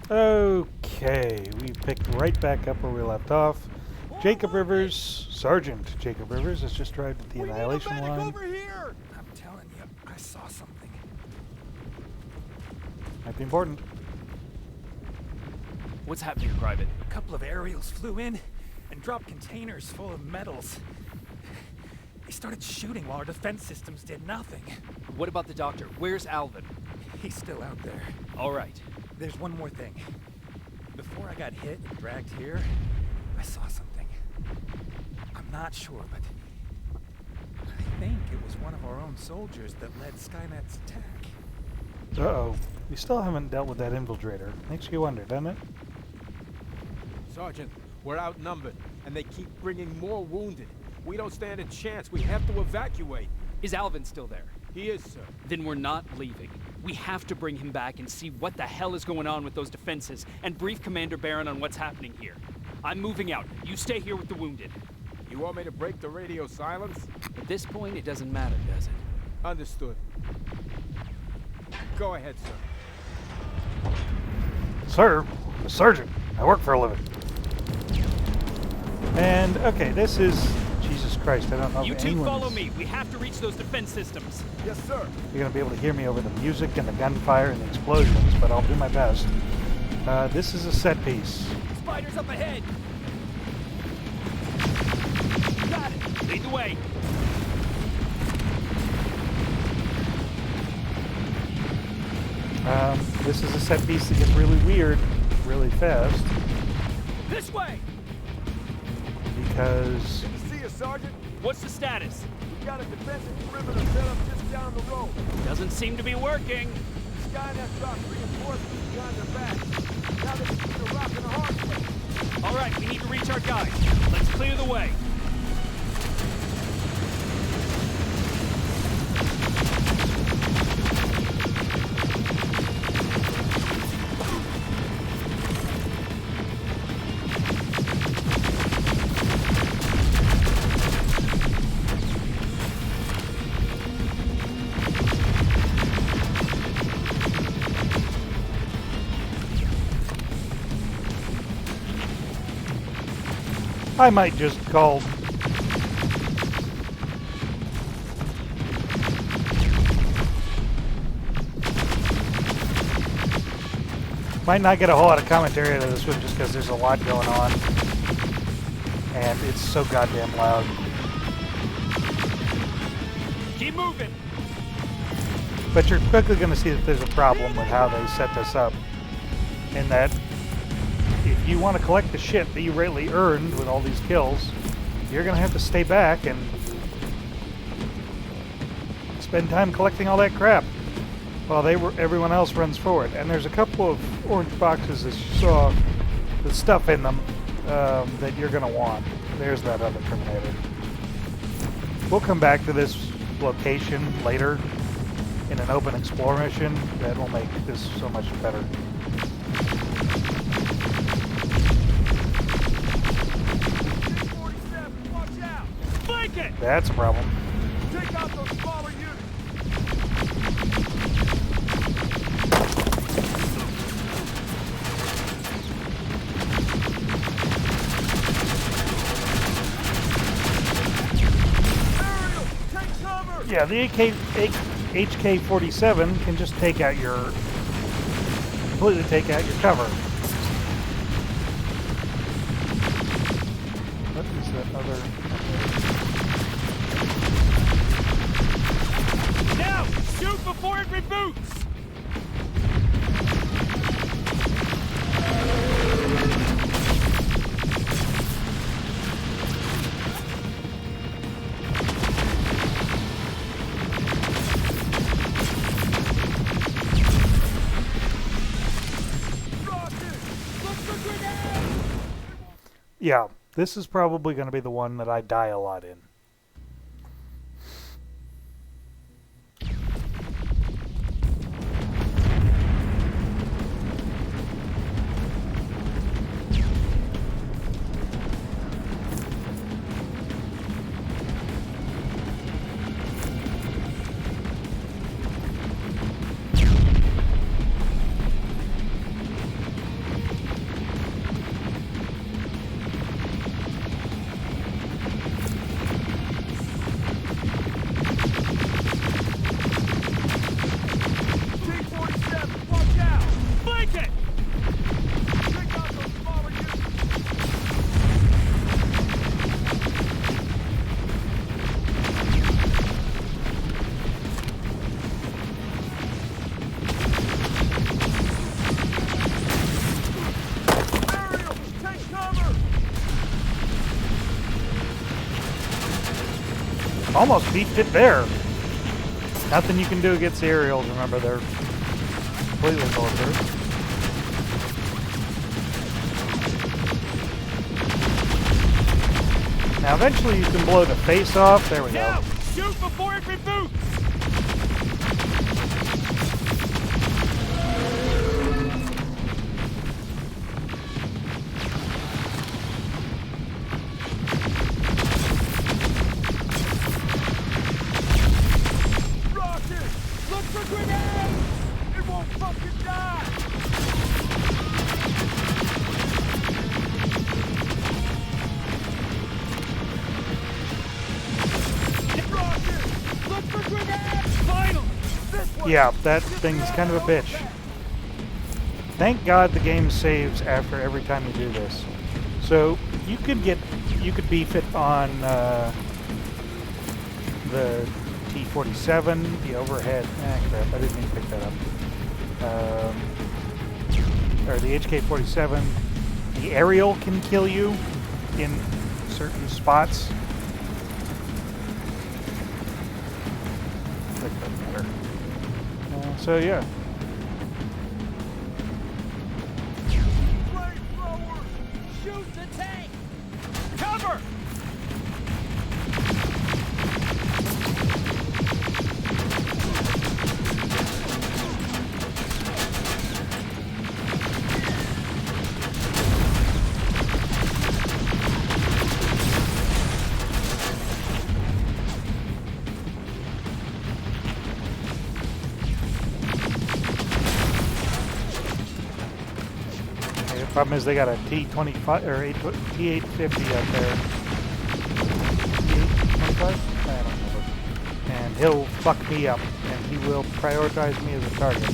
Okay, we picked right back up where we left off. Jacob Rivers, Sergeant Jacob Rivers, has just arrived at the Annihilation line. Over here! I'm telling you, I saw something. Might be important. What's happening, Private? A couple of aerials flew in and dropped containers full of metals. They started shooting while our defense systems did nothing. What about the doctor? Where's Alvin? He's still out there. All right. There's one more thing. Before I got hit and dragged here, I saw something. I'm not sure, but I think it was one of our own soldiers that led Skynet's attack. Uh-oh. We still haven't dealt with that infiltrator. Makes you wonder, doesn't it? Sergeant, we're outnumbered, and they keep bringing more wounded. We don't stand a chance. We have to evacuate. Is Alvin still there? He is, sir. Then we're not leaving. We have to bring him back and see what the hell is going on with those defenses, and brief Commander Barron on what's happening here. I'm moving out. You stay here with the wounded. You want me to break the radio silence? At this point, it doesn't matter, does it? Understood. Go ahead, sir. Sir, a sergeant. I work for a living. And, okay, this is... Jesus Christ, I don't know if You two anyone's... follow me. We have to reach those defense systems. Yes, sir. You're going to be able to hear me over the music and the gunfire and the explosions, but I'll do my best. This is a set piece. Spiders up ahead. Got it. Lead the way. This is a set piece that gets really weird really fast This way. because Good to see you, Sergeant. What's the status? We got a defensive perimeter set up just down the road. Doesn't seem to be working. Skynet dropped reinforcements behind their back. Now they can see the rock in a hard place. All right, we need to reach our guys. Let's clear the way. I might just call... Might not get a whole lot of commentary out of this one just because there's a lot going on. And it's so goddamn loud. Keep moving. But you're quickly going to see that there's a problem with how they set this up. In that, if you want to collect the shit that you rightly earned with all these kills, you're going to have to stay back and spend time collecting all that crap while everyone else runs forward. And there's a couple of orange boxes that you saw with stuff in them that you're going to want. There's that other Terminator. We'll come back to this location later in an open explore mission that will make this so much better. That's a problem. Take out those smaller units. Aerial, take cover. Yeah, the HK-47 can just completely take out your cover. What is that other? Now, shoot before it reboots. Yeah, this is probably going to be the one that I die a lot in. Almost beefed it there. Nothing you can do against the aerials. Remember, they're completely bulletproof. Now, eventually, you can blow the face off. There we go. Shoot before it reboots! Rocket! Look for grenades! It won't fucking die! Rocket! Look for grenades! Finally! This way! Yeah, that thing's kind of a bitch. Thank God the game saves after every time you do this. So you could beef it on the T-47, the overhead. Crap! I didn't even pick that up. Or the HK-47. The aerial can kill you in certain spots. That doesn't matter. So yeah. Flamethrowers! Shoot the tank! Cover! The problem is they got a T-25 or T-850 up there. T-25? I don't remember. And he'll fuck me up, and he will prioritize me as a target.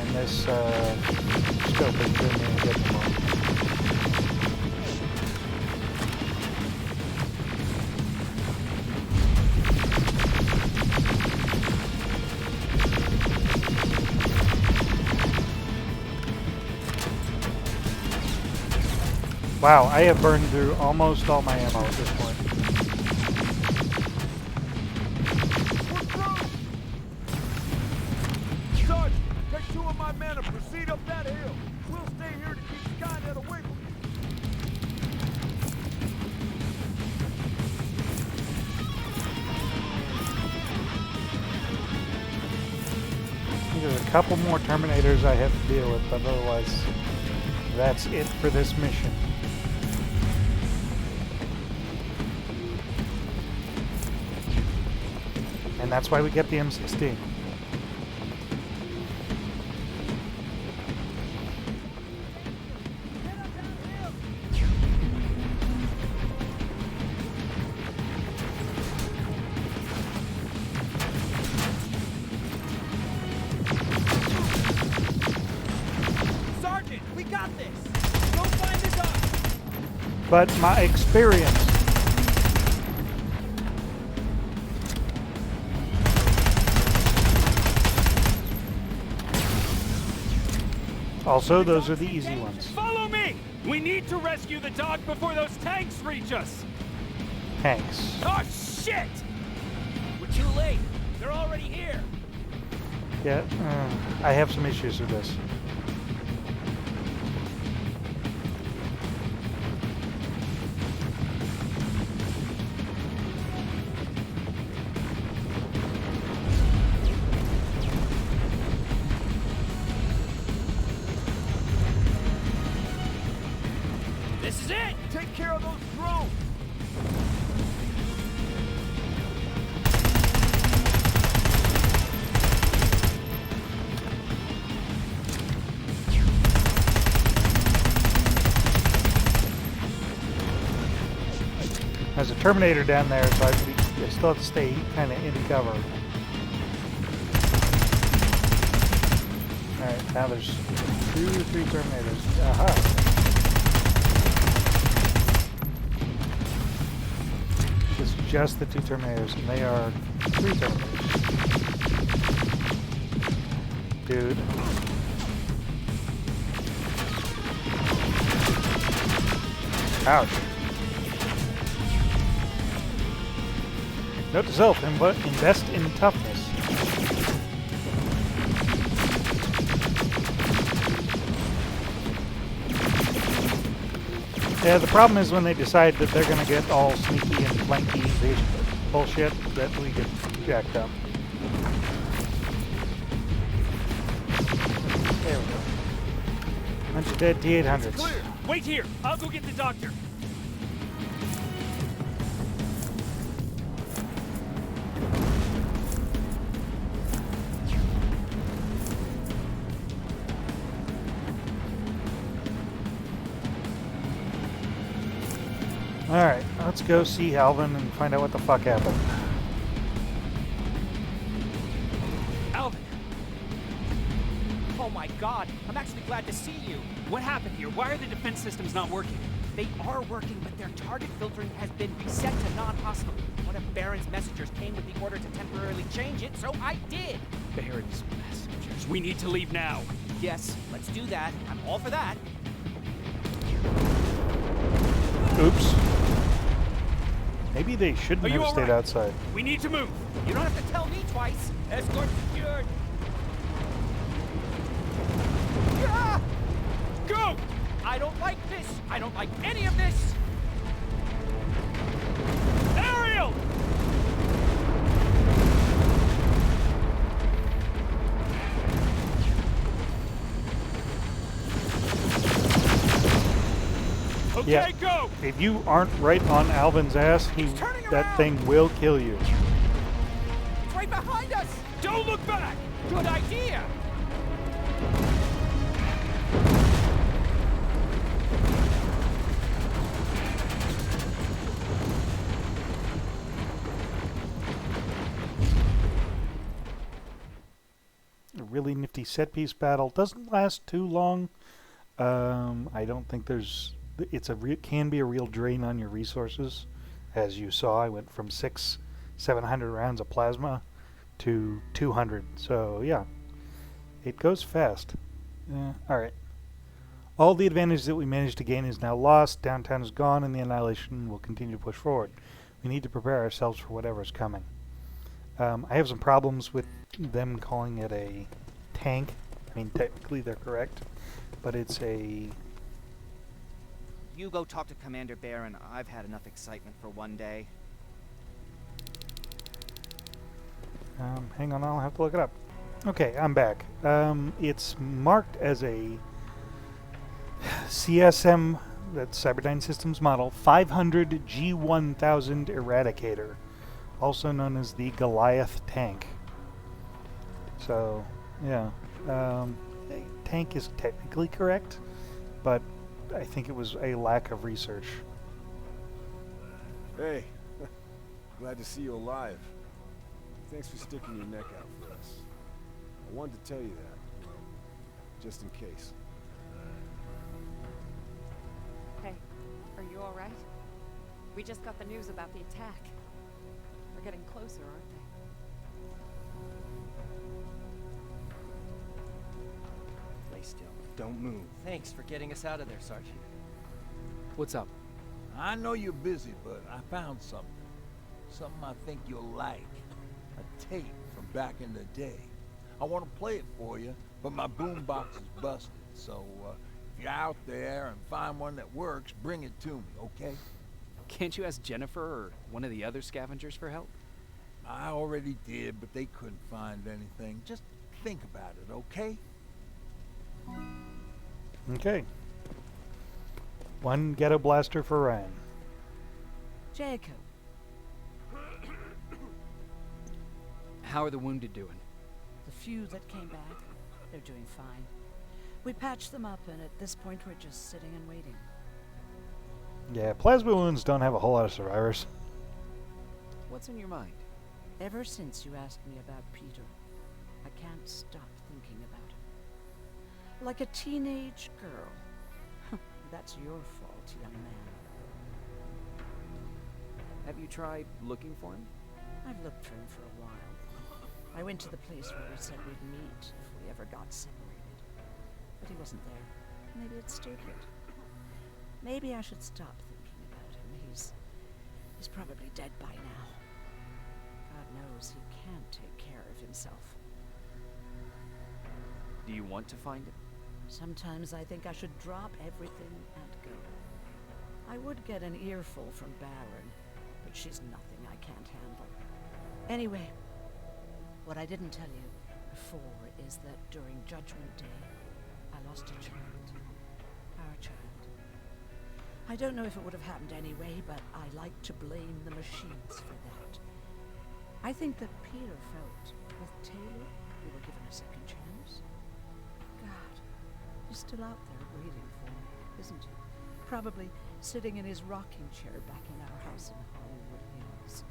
And this scope is doing me a good one. Wow, I have burned through almost all my ammo at this point. Sarge, take 2 of my men and proceed up that hill. We'll stay here to keep Skynet away from There's a couple more Terminators I have to deal with, but otherwise, that's it for this mission. And that's why we get the M16. Sergeant, we got this! Go find the doc! But my experience. Also, those are the easy ones. Follow me! We need to rescue the dog before those tanks reach us! Tanks. Oh, shit! We're too late. They're already here. Yeah, I have some issues with this. This is it! Take care of those drones! There's a Terminator down there, so I still have to stay kind of in cover. Alright, now there's 2 or 3 Terminators. Aha! It's just the 2 Terminators, and they are 3 Terminators. Dude. Ouch. Note to self, invest in toughness. Yeah, the problem is when they decide that they're gonna get all sneaky and flanky bullshit that we get jacked up. There we go. Bunch of dead T-800s. Clear. Wait here. I'll go get the doctor. Alright, let's go see Alvin and find out what the fuck happened. Alvin! Oh my god, I'm actually glad to see you. What happened here? Why are the defense systems not working? They are working, but their target filtering has been reset to non-hostile. One of Baron's messengers came with the order to temporarily change it, so I did. Baron's messengers. We need to leave now. Yes, let's do that. I'm all for that. Oops. Maybe they shouldn't Are you have stayed alright? outside. We need to move. You don't have to tell me twice. Escort secured. Yeah! Go! I don't like this. I don't like any of this. Ariel! Okay, Yeah. go! If you aren't right on Alvin's ass, turning that around. thing will kill you. It's right behind us. Don't look back! Good idea. A really nifty set piece battle. Doesn't last too long. I don't think there's. Can be a real drain on your resources. As you saw, I went from 700 rounds of plasma to 200. So yeah, it goes fast. All right. All the advantage that we managed to gain is now lost. Downtown is gone, and the Annihilation will continue to push forward. We need to prepare ourselves for whatever's coming. I have some problems with them calling it a tank. I mean, technically they're correct, but it's a... You go talk to Commander Baron. I've had enough excitement for one day. hang on, I'll have to look it up. Okay, I'm back. It's marked as a CSM, that's Cyberdyne Systems model, 500 G1000 Eradicator, also known as the Goliath tank. So, yeah. Tank is technically correct, but I think it was a lack of research. Hey, glad to see you alive. Thanks for sticking your neck out for us. I wanted to tell you that, just in case. Hey, are you all right? We just got the news about the attack. They're getting closer, aren't they? Lay still. Don't move. Thanks for getting us out of there, Sergeant. What's up? I know you're busy, but I found something. Something I think you'll like. A tape from back in the day. I want to play it for you, but my boombox is busted. So, if you're out there and find one that works, bring it to me, okay? Can't you ask Jennifer or one of the other scavengers for help? I already did, but they couldn't find anything. Just think about it, okay? Okay. One ghetto blaster for Ryan. Jacob. How are the wounded doing? The few that came back, they're doing fine. We patched them up, and at this point we're just sitting and waiting. Yeah, plasma wounds don't have a whole lot of survivors. What's on your mind? Ever since you asked me about Peter, I can't stop thinking about him. Like a teenage girl. That's your fault, young man. Have you tried looking for him? I've looked for him for a while. I went to the place where we said we'd meet if we ever got separated. But he wasn't there. Maybe it's stupid. Maybe I should stop thinking about him. He's probably dead by now. God knows he can't take care of himself. Do you want to find him? Sometimes I think I should drop everything and go. I would get an earful from Baron, but she's nothing I can't handle. Anyway, what I didn't tell you before is that during Judgment Day, I lost a child. Our child. I don't know if it would have happened anyway, but I like to blame the machines for that. I think that Peter felt with Taylor we were given a second chance. God, he's still out there waiting for me, isn't he? Probably sitting in his rocking chair back in our house in Hollywood Hills.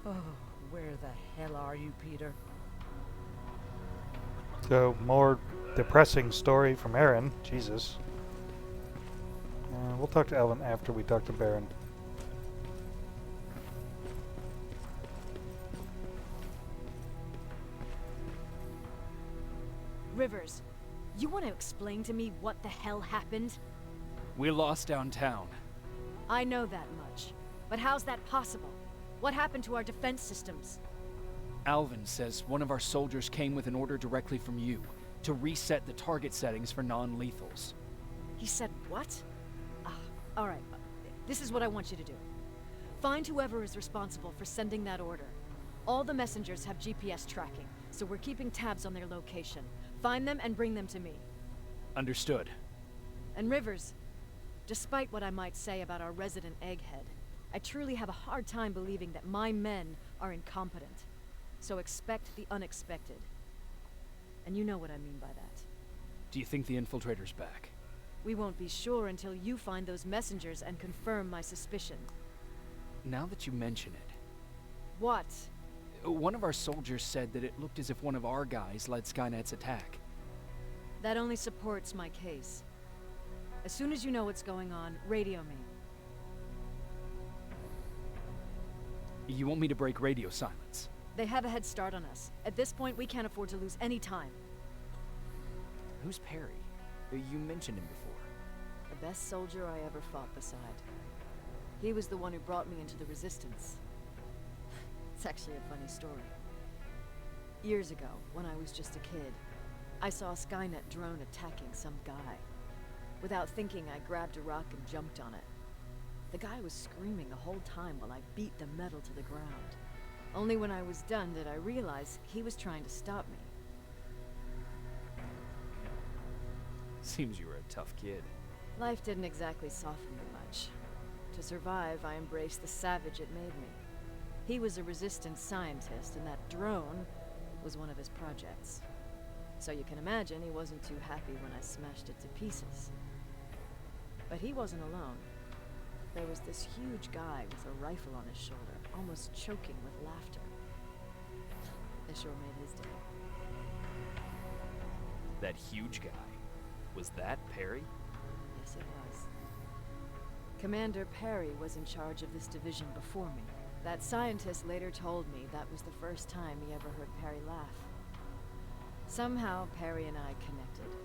Oh, where the hell are you, Peter? So, more depressing story from Aaron. Jesus. We'll talk to Ellen after we talk to Baron. Rivers, you want to explain to me what the hell happened? We're lost downtown. I know that much. But how's that possible? What happened to our defense systems? Alvin says one of our soldiers came with an order directly from you to reset the target settings for non-lethals. He said what? All right. This is what I want you to do. Find whoever is responsible for sending that order. All the messengers have GPS tracking, so we're keeping tabs on their location. Find them and bring them to me. Understood. And Rivers, despite what I might say about our resident egghead, I truly have a hard time believing that my men are incompetent. So expect the unexpected. And you know what I mean by that. Do you think the infiltrator's back? We won't be sure until you find those messengers and confirm my suspicion. Now that you mention it, What? one of our soldiers said that it looked as if one of our guys led Skynet's attack. That only supports my case. As soon as you know what's going on, radio me. You want me to break radio silence? They have a head start on us. At this point, we can't afford to lose any time. Who's Perry? You mentioned him before. The best soldier I ever fought beside. He was the one who brought me into the Resistance. It's actually a funny story. Years ago, when I was just a kid, I saw a Skynet drone attacking some guy. Without thinking, I grabbed a rock and jumped on it. The guy was screaming the whole time while I beat the metal to the ground. Only when I was done did I realize he was trying to stop me. Seems you were a tough kid. Life didn't exactly soften me much. To survive, I embraced the savage it made me. He was a resistance scientist, and that drone was one of his projects. So you can imagine he wasn't too happy when I smashed it to pieces. But he wasn't alone. There was this huge guy with a rifle on his shoulder, almost choking with laughter. It sure made his day. That huge guy. Was that Perry? Yes, it was. Commander Perry was in charge of this division before me. That scientist later told me that was the first time he ever heard Perry laugh. Somehow, Perry and I connected.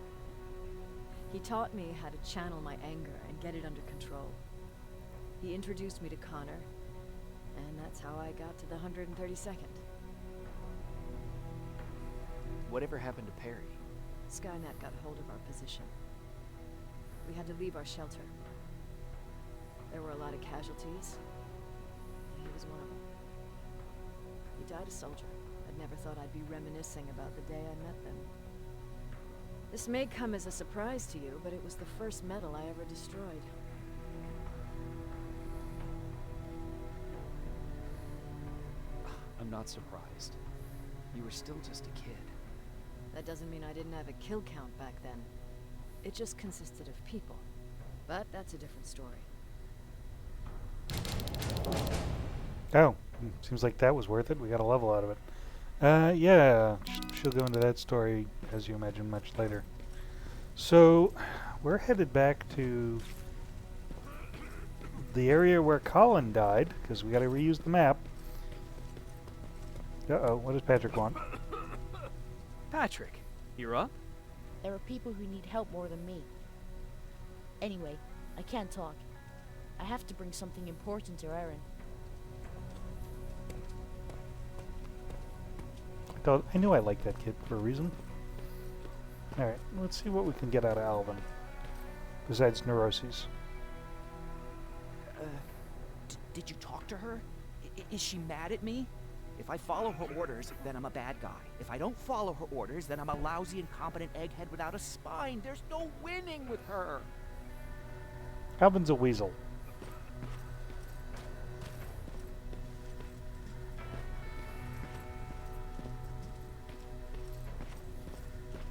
He taught me how to channel my anger and get it under control. He introduced me to Connor, and that's how I got to the 132nd. Whatever happened to Perry? Skynet got hold of our position. We had to leave our shelter. There were a lot of casualties. He was one of them. He died a soldier. I'd never thought I'd be reminiscing about the day I met them. This may come as a surprise to you, but it was the first metal I ever destroyed. I'm not surprised. You were still just a kid. That doesn't mean I didn't have a kill count back then. It just consisted of people. But that's a different story. Oh, seems like that was worth it. We got a level out of it. Yeah, she'll go into that story, as you imagine, much later. So, we're headed back to the area where Colin died, because we got to reuse the map. Uh-oh, what does Patrick want? Patrick, you're up? There are people who need help more than me. Anyway, I can't talk. I have to bring something important to Aaron. I knew I liked that kid for a reason. Alright, let's see what we can get out of Alvin. Besides neuroses. Did you talk to her? Is she mad at me? If I follow her orders, then I'm a bad guy. If I don't follow her orders, then I'm a lousy, incompetent egghead without a spine. There's no winning with her. Alvin's a weasel.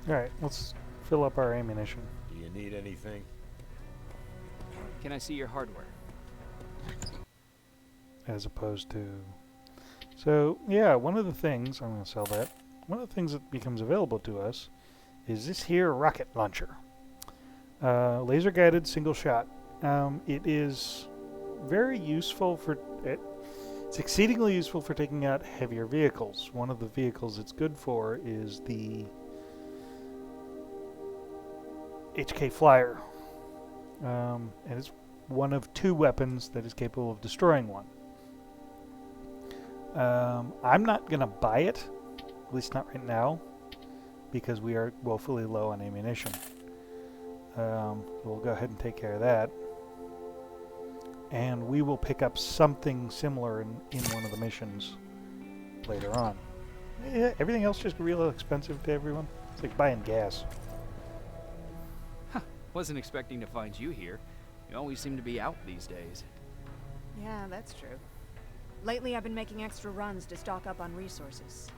Alright, let's fill up our ammunition. Do you need anything? Can I see your hardware? As opposed to... So, yeah, one of the things... I'm going to sell that. One of the things that becomes available to us is this here rocket launcher. Laser-guided single shot. It is very useful for... It's exceedingly useful for taking out heavier vehicles. One of the vehicles it's good for is the HK Flyer. And it's one of 2 weapons that is capable of destroying one. I'm not going to buy it, at least not right now, because we are woefully low on ammunition. We'll go ahead and take care of that. And we will pick up something similar in one of the missions later on. Yeah, everything else just real expensive to everyone. It's like buying gas. Wasn't expecting to find you here. You always seem to be out these days. Yeah, that's true. Lately I've been making extra runs to stock up on resources.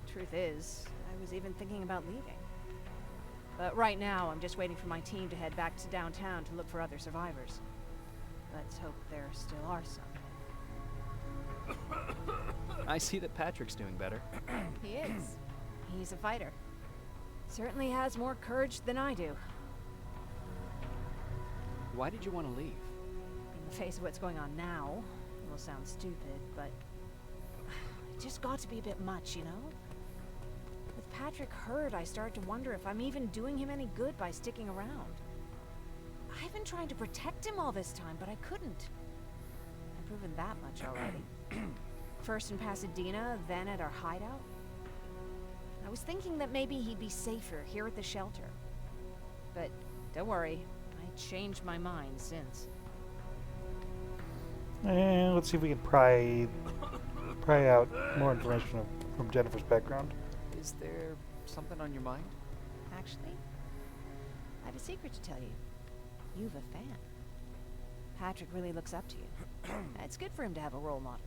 The truth is, I was even thinking about leaving. But right now I'm just waiting for my team to head back to downtown to look for other survivors. Let's hope there still are some. I see that Patrick's doing better. He is. He's a fighter. Certainly has more courage than I do. Why did you want to leave? In the face of what's going on now, it will sound stupid, but it just got to be a bit much, you know? With Patrick hurt, I started to wonder if I'm even doing him any good by sticking around. I've been trying to protect him all this time, but I couldn't. I've proven that much already. First in Pasadena, then at our hideout. I was thinking that maybe he'd be safer here at the shelter. But don't worry, I changed my mind since. And let's see if we can pry out more information from Jennifer's background. Is there something on your mind? Actually, I have a secret to tell you. You've a fan. Patrick really looks up to you. It's good for him to have a role model.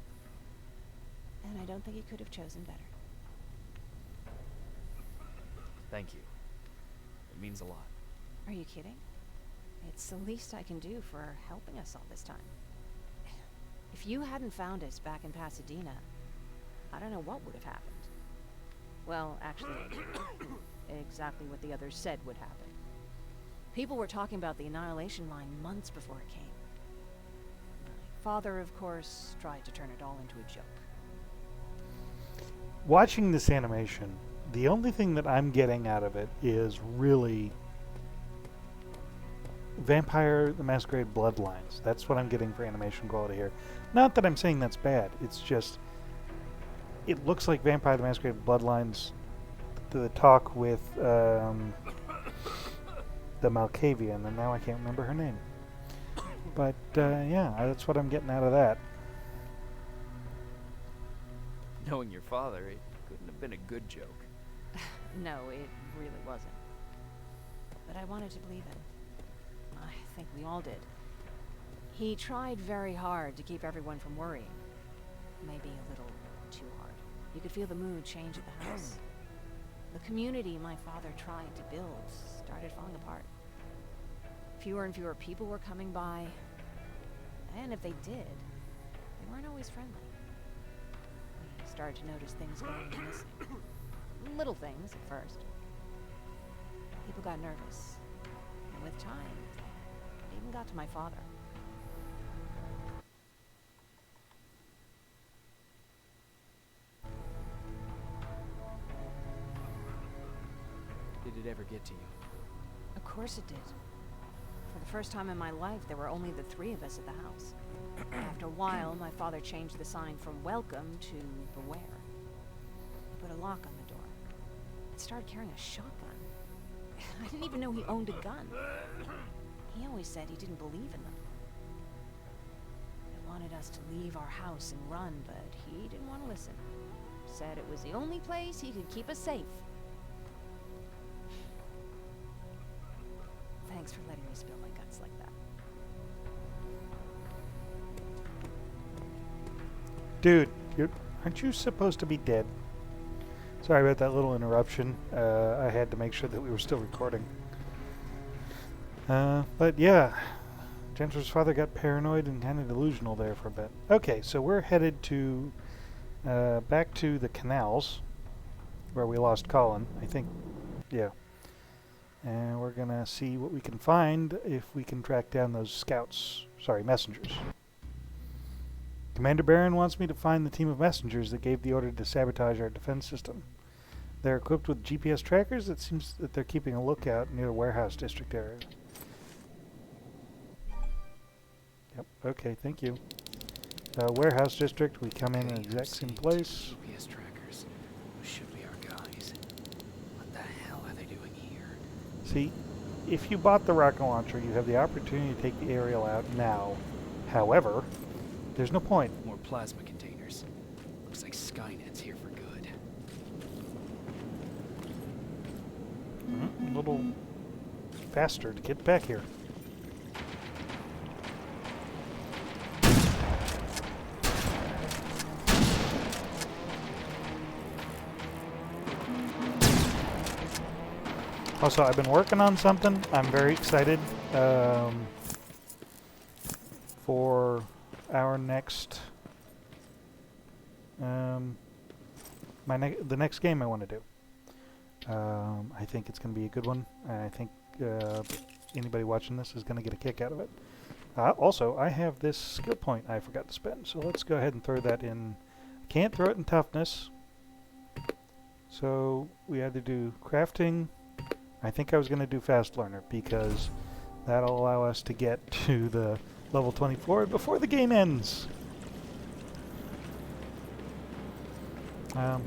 And I don't think he could have chosen better. Thank you. It means a lot. Are you kidding? It's the least I can do for helping us all this time. If you hadn't found us back in Pasadena, I don't know what would have happened. Well, actually, exactly what the others said would happen. People were talking about the Annihilation Line months before it came. My father, of course, tried to turn it all into a joke. Watching this animation, the only thing that I'm getting out of it is really Vampire the Masquerade Bloodlines. That's what I'm getting for animation quality here. Not that I'm saying that's bad. It's just, it looks like Vampire the Masquerade Bloodlines, the talk with the Malkavian, and now I can't remember her name. But yeah, that's what I'm getting out of that. Knowing your father, it couldn't have been a good joke. No, it really wasn't. But I wanted to believe him. I think we all did. He tried very hard to keep everyone from worrying. Maybe a little too hard. You could feel the mood change at the house. The community my father tried to build started falling apart. Fewer and fewer people were coming by. And if they did, they weren't always friendly. We started to notice things going missing. Little things at first. People got nervous. And with time, it even got to my father. Did it ever get to you? Of course it did. For the first time in my life, there were only the 3 of us at the house. After a while, my father changed the sign from welcome to beware. He put a lock on the door. And started carrying a shotgun. I didn't even know he owned a gun. He always said he didn't believe in them. He wanted us to leave our house and run, but he didn't want to listen. Said it was the only place he could keep us safe. Thanks for letting me spill my guts like that. Dude, aren't you supposed to be dead? Sorry about that little interruption. I had to make sure that we were still recording. But yeah, Jennifer's father got paranoid and kind of delusional there for a bit. Okay, so we're headed to back to the canals where we lost Colin, I think. Yeah. And we're gonna see what we can find if we can track down those scouts. Sorry, messengers. Commander Barron wants me to find the team of messengers that gave the order to sabotage our defense system. They're equipped with GPS trackers. It seems that they're keeping a lookout near the warehouse district area. Yep, okay, thank you. Warehouse district, we come in the exact same place. GPS trackers. Those should be our guys. What the hell are they doing here? See, if you bought the rocket launcher, you have the opportunity to take the aerial out now. However, there's no point. More plasma containers. Looks like Skynet's here for good. A little faster to get back here. Also, I've been working on something. I'm very excited for our next, the next game I want to do. I think it's going to be a good one. I think anybody watching this is going to get a kick out of it. Also, I have this skill point I forgot to spend, so let's go ahead and throw that in. I can't throw it in toughness, so we had to do crafting. I think I was going to do fast learner because that'll allow us to get to the level 24 before the game ends.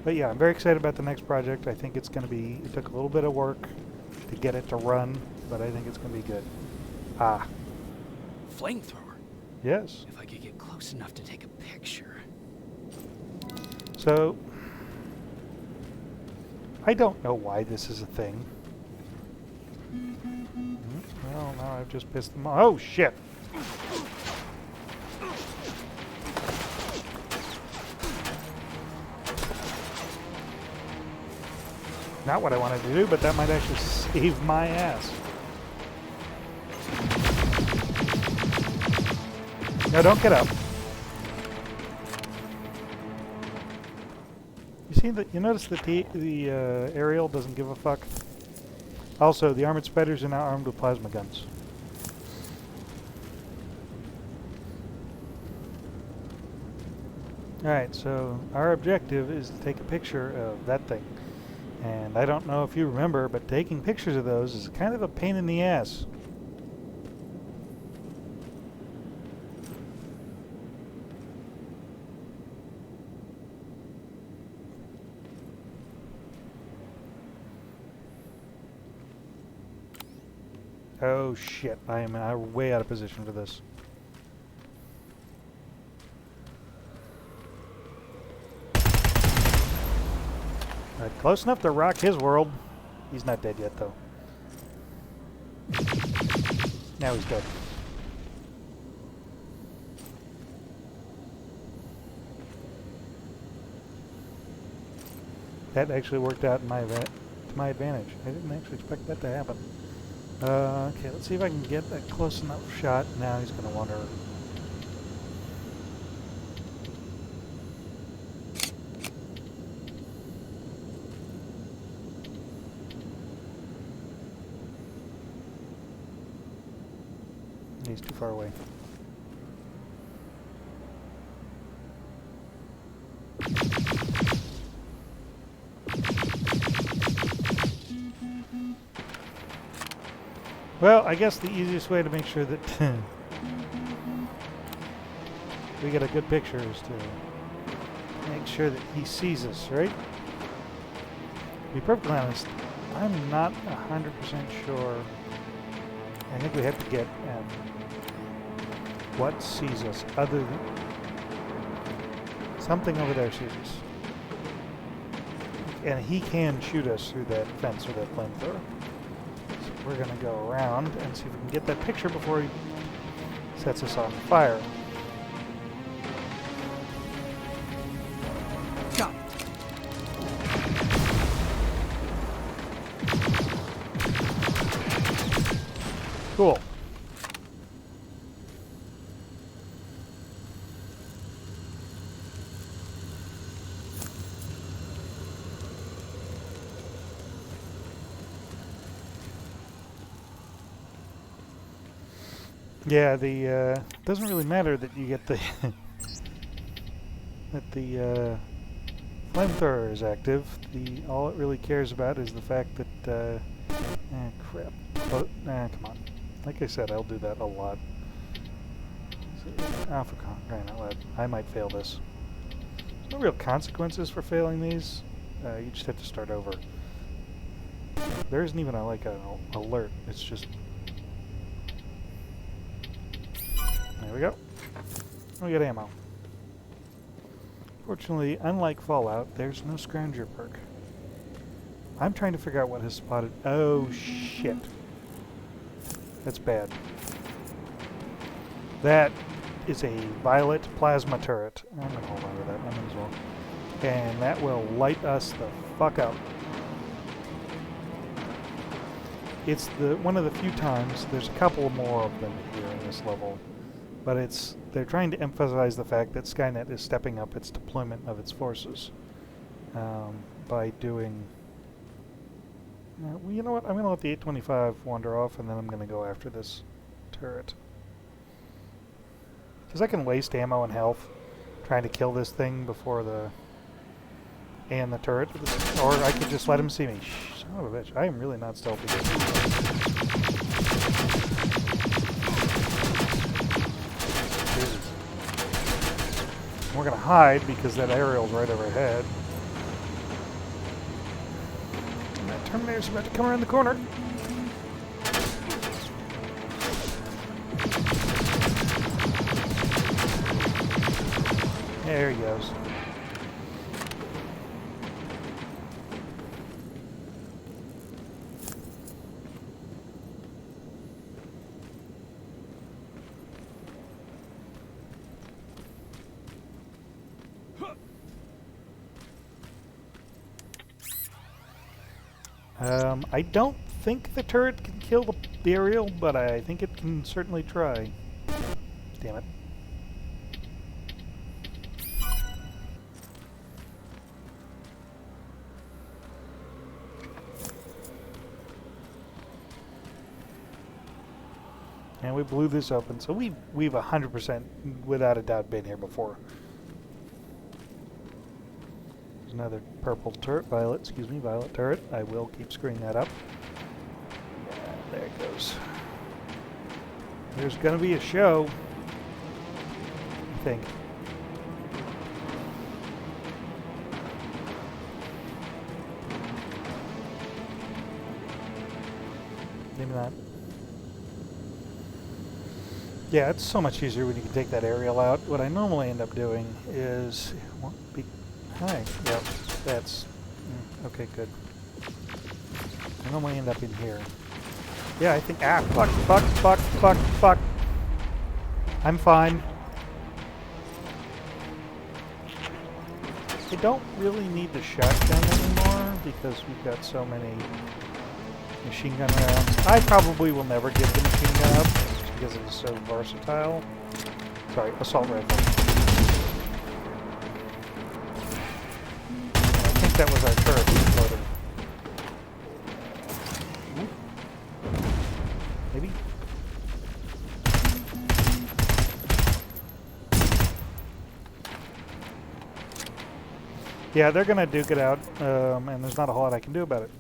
But yeah, I'm very excited about the next project. I think it's going to be, it took a little bit of work to get it to run, but I think it's going to be good. Ah. Flamethrower? Yes. If I could get close enough to take a picture. So, I don't know why this is a thing. Well, now I've just pissed them off. Oh, shit! Not what I wanted to do, but that might actually save my ass. No, don't get up. You see that? You notice that the aerial doesn't give a fuck. Also, the armored spiders are now armed with plasma guns. Alright, so our objective is to take a picture of that thing. And I don't know if you remember, but taking pictures of those is kind of a pain in the ass. Oh shit, I am way out of position for this. Close enough to rock his world. He's not dead yet, though. Now he's dead. That actually worked out in to my advantage. I didn't actually expect that to happen. Okay, let's see if I can get a close enough shot. Now he's going to wander. He's too far away. Well, I guess the easiest way to make sure that we get a good picture is to make sure that he sees us, right? To be perfectly honest, I'm not 100% sure. I think we have to get at what sees us other than... Something over there sees us. And he can shoot us through that fence or that flamethrower. So we're going to go around and see if we can get that picture before he sets us on fire. Got it. Cool. Yeah, the doesn't really matter that you get the that the flamethrower is active. All it really cares about is the fact that crap. Oh, come on. Like I said, I'll do that a lot. For crying out loud, I might fail this. There's no real consequences for failing these. You just have to start over. There isn't even like an alert. It's just. There we go. We got ammo. Fortunately, unlike Fallout, there's no scrounger perk. I'm trying to figure out what has spotted. Oh shit. That's bad. That is a violet plasma turret. I'm gonna hold on to that. I might as well. And that will light us the fuck up. It's one of the few times. There's a couple more of them here in this level. But they're trying to emphasize the fact that Skynet is stepping up its deployment of its forces by doing... well, you know what? I'm going to let the 825 wander off, and then I'm going to go after this turret. Because I can waste ammo and health trying to kill this thing before the turret. Or I could just let him see me. Shh, son of a bitch. I am really not stealthy. We're going to hide because that aerial's right overhead. And that Terminator's about to come around the corner. There he goes. I don't think the turret can kill the aerial, but I think it can certainly try. Damn it. And we blew this open, so we've 100% without a doubt been here before. Another purple turret, violet turret. I will keep screwing that up. Yeah, there it goes. There's gonna be a show, I think. Maybe not. Yeah, it's so much easier when you can take that aerial out. What I normally end up doing is... Hi. Yep, that's... okay, good. I normally end up in here. Yeah, I think... fuck. I'm fine. I don't really need the shotgun anymore because we've got so many machine gun rounds. I probably will never get the machine gun up because it's so versatile. Sorry, assault rifle. That was our turret exploding. Maybe? Yeah, they're gonna duke it out, and there's not a whole lot I can do about it.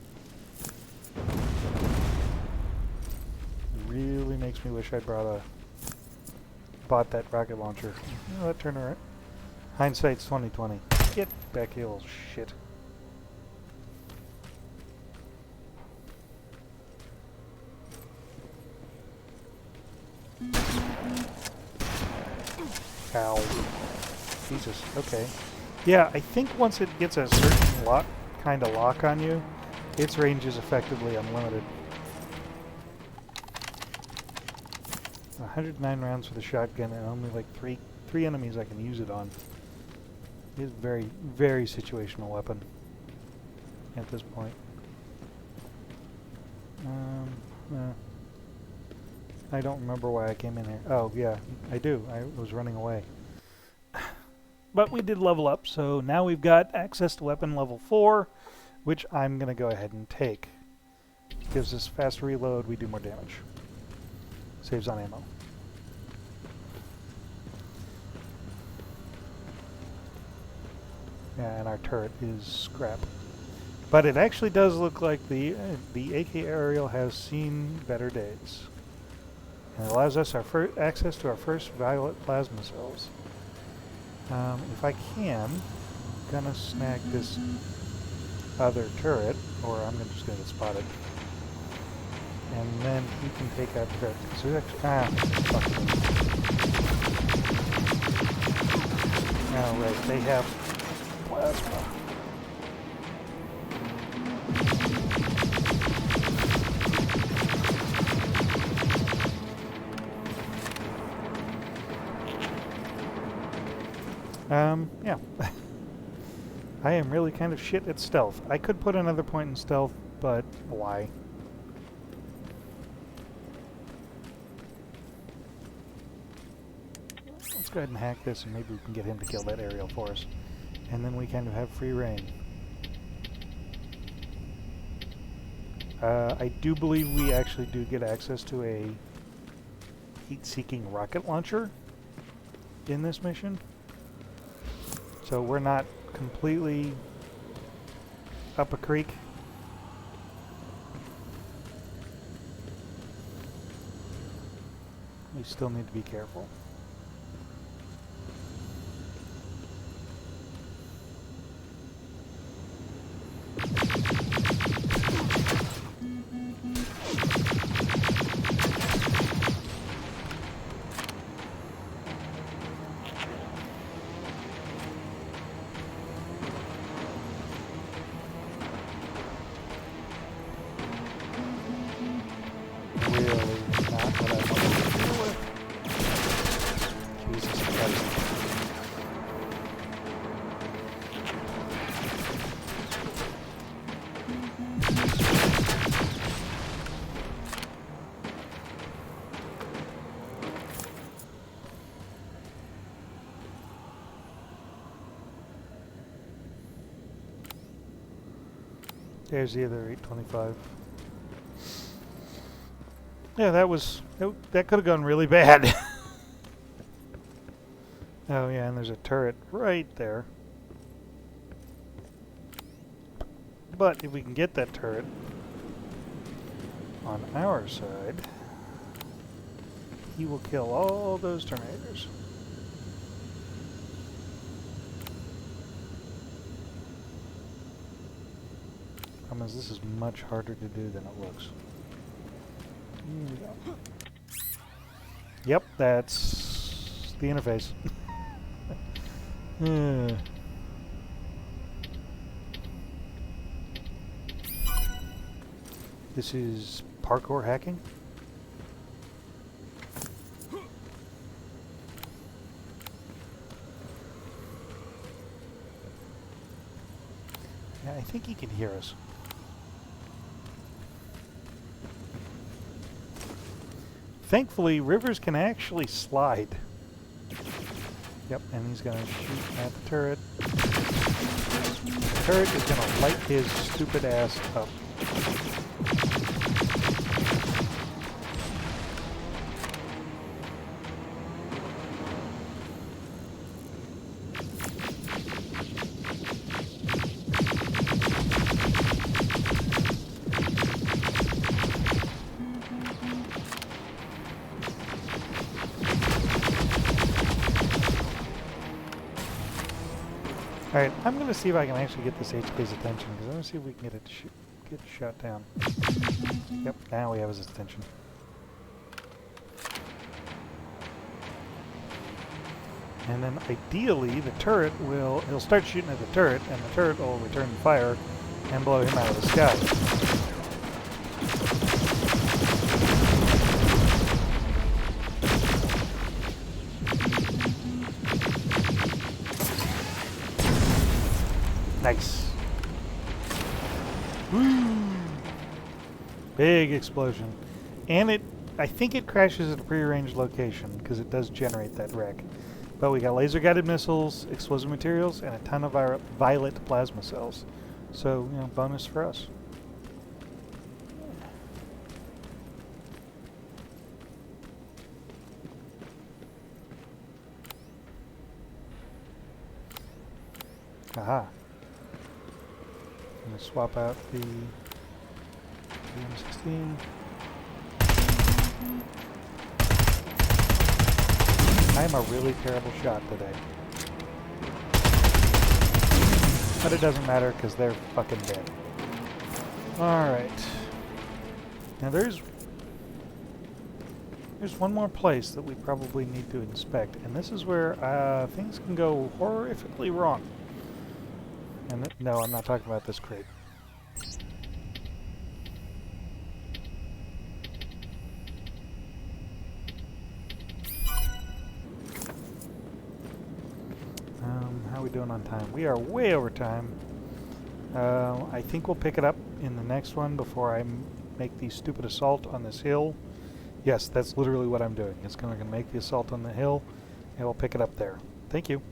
Really makes me wish I'd bought that rocket launcher. Oh, that turned around. Hindsight's 20/20. Get back here, little shit. Ow. Jesus, okay. Yeah, I think once it gets a certain kind of lock on you, its range is effectively unlimited. 109 rounds for the shotgun and only like three enemies I can use it on. It's a very, very situational weapon at this point. I don't remember why I came in here. Oh, yeah, I do. I was running away. But we did level up, so now we've got access to weapon level 4, which I'm going to go ahead and take. Gives us fast reload, we do more damage. Saves on ammo. Yeah, and our turret is scrap. But it actually does look like the AK aerial has seen better days. And it allows us access to our first violet plasma cells. If I can, I'm gonna snag this other turret, or I'm just gonna get spotted. And then we can take out the turret. So we actually, fuck it. Oh, right, they have plasma. Yeah. I am really kind of shit at stealth. I could put another point in stealth, but why? Let's go ahead and hack this and maybe we can get him to kill that aerial for us. And then we kind of have free reign. I do believe we actually do get access to a heat-seeking rocket launcher in this mission. So we're not completely up a creek. We still need to be careful. There's the other 825. Yeah, that could have gone really bad. Oh yeah, and there's a turret right there. But if we can get that turret on our side, he will kill all those Terminators. Problem is, this is much harder to do than it looks. Here we go. Yep, that's the interface. This is parkour hacking. Yeah, I think he can hear us. Thankfully, Rivers can actually slide. Yep, and he's going to shoot at the turret. The turret is going to light his stupid ass up. Alright, I'm going to see if I can actually get this HK's attention, because I want to see if we can get it get shot down. Yep, now we have his attention. And then ideally the turret he'll start shooting at the turret, and the turret will return fire and blow him out of the sky. Nice. Woo! Big explosion. And I think it crashes at a prearranged location, because it does generate that wreck. But we got laser-guided missiles, explosive materials, and a ton of our violet plasma cells. So, you know, bonus for us. Aha. I'm going to swap out the M16. I'm a really terrible shot today. But it doesn't matter because they're fucking dead. Alright. Now there's one more place that we probably need to inspect, and this is where things can go horrifically wrong. And no, I'm not talking about this crate. How are we doing on time? We are way over time. I think we'll pick it up in the next one before I make the stupid assault on this hill. Yes, that's literally what I'm doing. It's going to make the assault on the hill, and we'll pick it up there. Thank you.